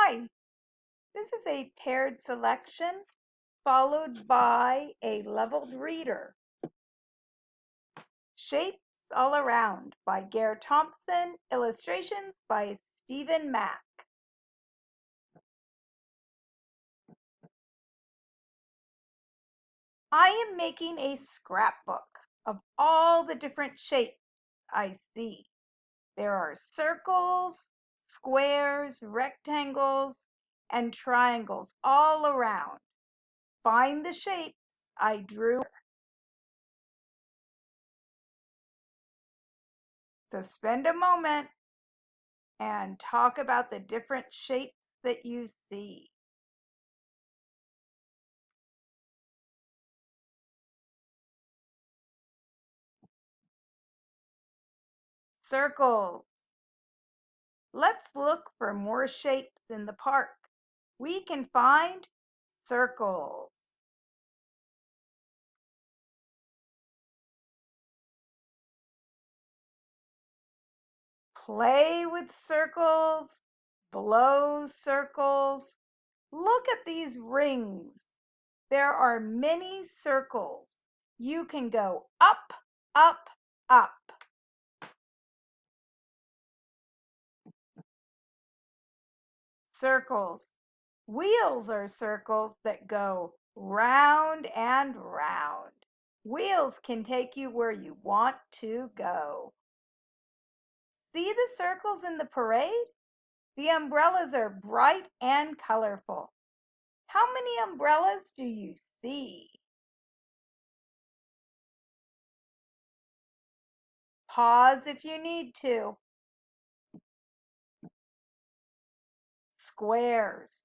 Hi, this is a paired selection followed by a leveled reader. Shapes All Around by Gare Thompson, illustrations by Stephen Mack. I am making a scrapbook of all the different shapes I see. There are circles, squares, rectangles, and triangles all around. Find the shapes I drew. So spend a moment and talk about the different shapes that you see. Circles. Let's look for more shapes in the park. We can find circles. Play with circles, blow circles. Look at these rings. There are many circles. You can go up, up, up. Circles. Wheels are circles that go round and round. Wheels can take you where you want to go. See the circles in the parade? The umbrellas are bright and colorful. How many umbrellas do you see? Pause if you need to. Squares.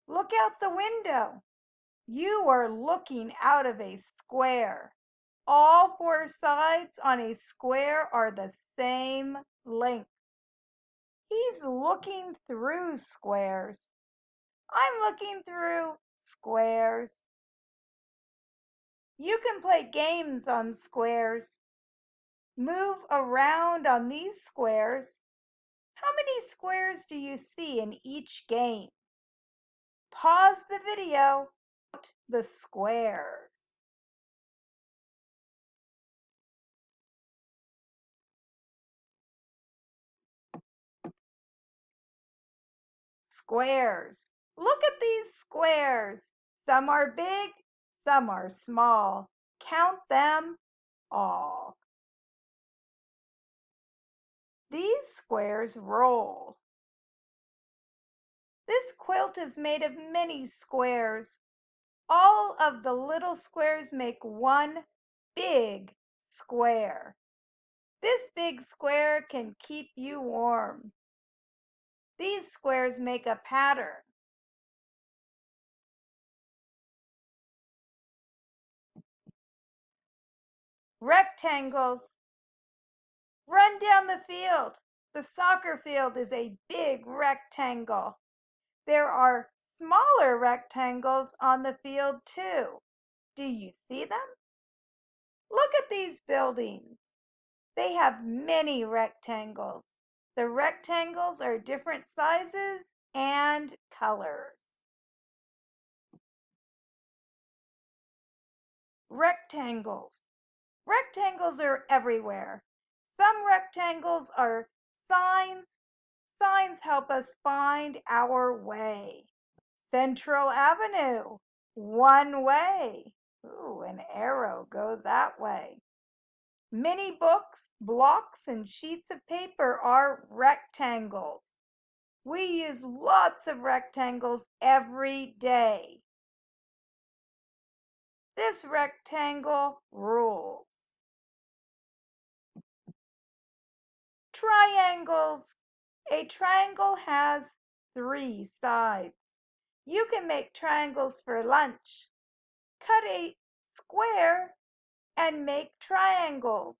Look out the window. You are looking out of a square. All four sides on a square are the same length. He's looking through squares. I'm looking through squares. You can play games on squares. Move around on these squares. How many squares do you see in each game? Pause the video. The squares. Squares. Look at these squares. Some are big, some are small. Count them all. These squares roll. This quilt is made of many squares. All of the little squares make one big square. This big square can keep you warm. These squares make a pattern. Rectangles. Run down the field. The soccer field is a big rectangle. There are smaller rectangles on the field too. Do you see them? Look at these buildings. They have many rectangles. The rectangles are different sizes and colors. Rectangles. Rectangles are everywhere. Some rectangles are signs. Signs help us find our way. Central Avenue, one way. Ooh, an arrow, go that way. Many books, blocks, and sheets of paper are rectangles. We use lots of rectangles every day. This rectangle rules. Triangles. A triangle has 3 sides. You can make triangles for lunch. Cut a square and make triangles.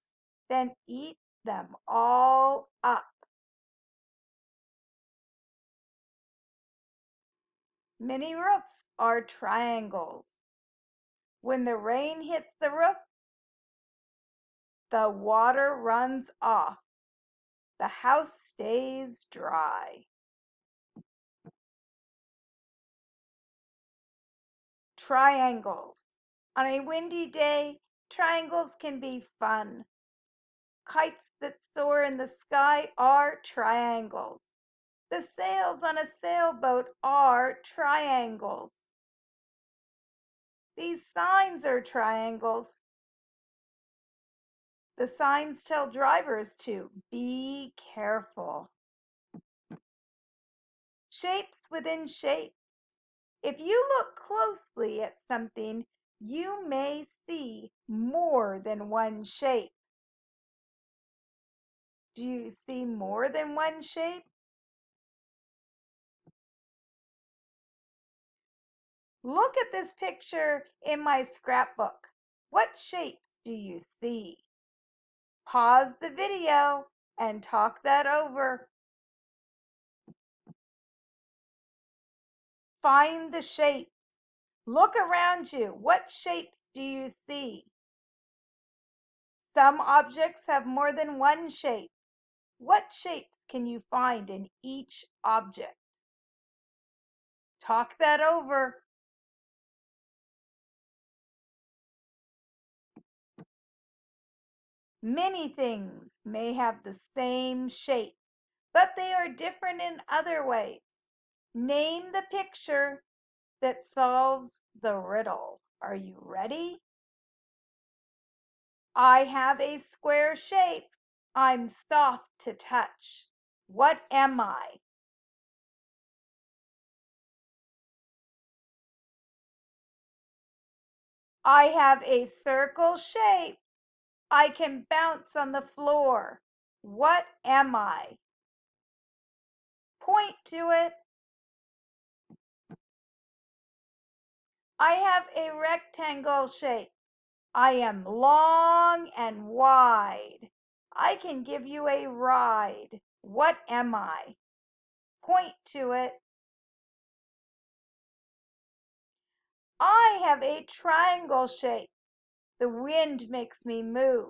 Then eat them all up. Many roofs are triangles. When the rain hits the roof, the water runs off. The house stays dry. Triangles. On a windy day, triangles can be fun. Kites that soar in the sky are triangles. The sails on a sailboat are triangles. These signs are triangles. The signs tell drivers to be careful. Shapes within shapes. If you look closely at something, you may see more than one shape. Do you see more than one shape? Look at this picture in my scrapbook. What shapes do you see? Pause the video and talk that over. Find the shape. Look around you. What shapes do you see? Some objects have more than one shape. What shapes can you find in each object? Talk that over. Many things may have the same shape, but they are different in other ways. Name the picture that solves the riddle. Are you ready? I have a square shape. I'm soft to touch. What am I? I have a circle shape. I can bounce on the floor. What am I? Point to it. I have a rectangle shape. I am long and wide. I can give you a ride. What am I? Point to it. I have a triangle shape. The wind makes me move.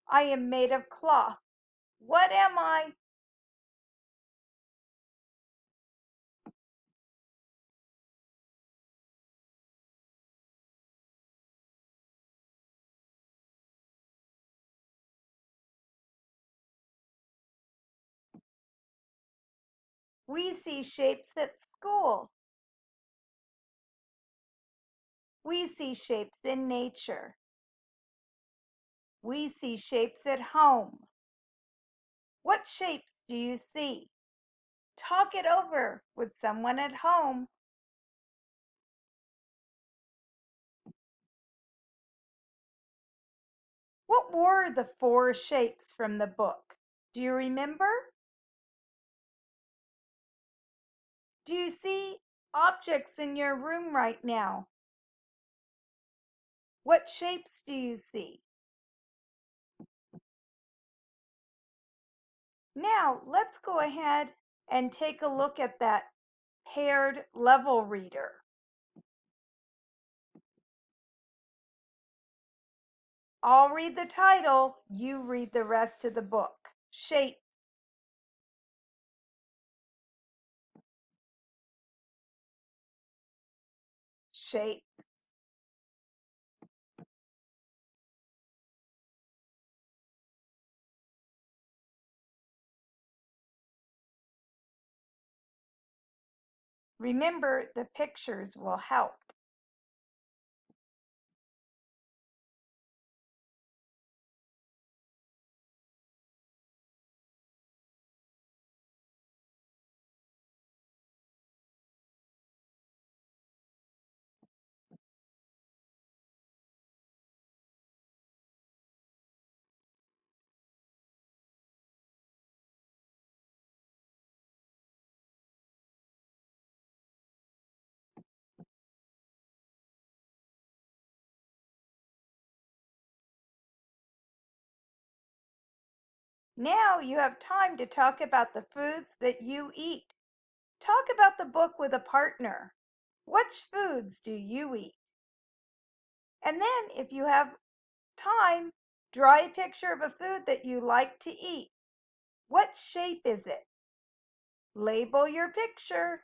I am made of cloth. What am I? We see shapes at school. We see shapes in nature. We see shapes at home. What shapes do you see? Talk it over with someone at home. What were the 4 shapes from the book? Do you remember? Do you see objects in your room right now? What shapes do you see? Now let's go ahead and take a look at that paired level reader. I'll read the title, you read the rest of the book. Shape. Shape. Remember, the pictures will help. Now you have time to talk about the foods that you eat. Talk about the book with a partner. Which foods do you eat? And then, if you have time, draw a picture of a food that you like to eat. What shape is it? Label your picture.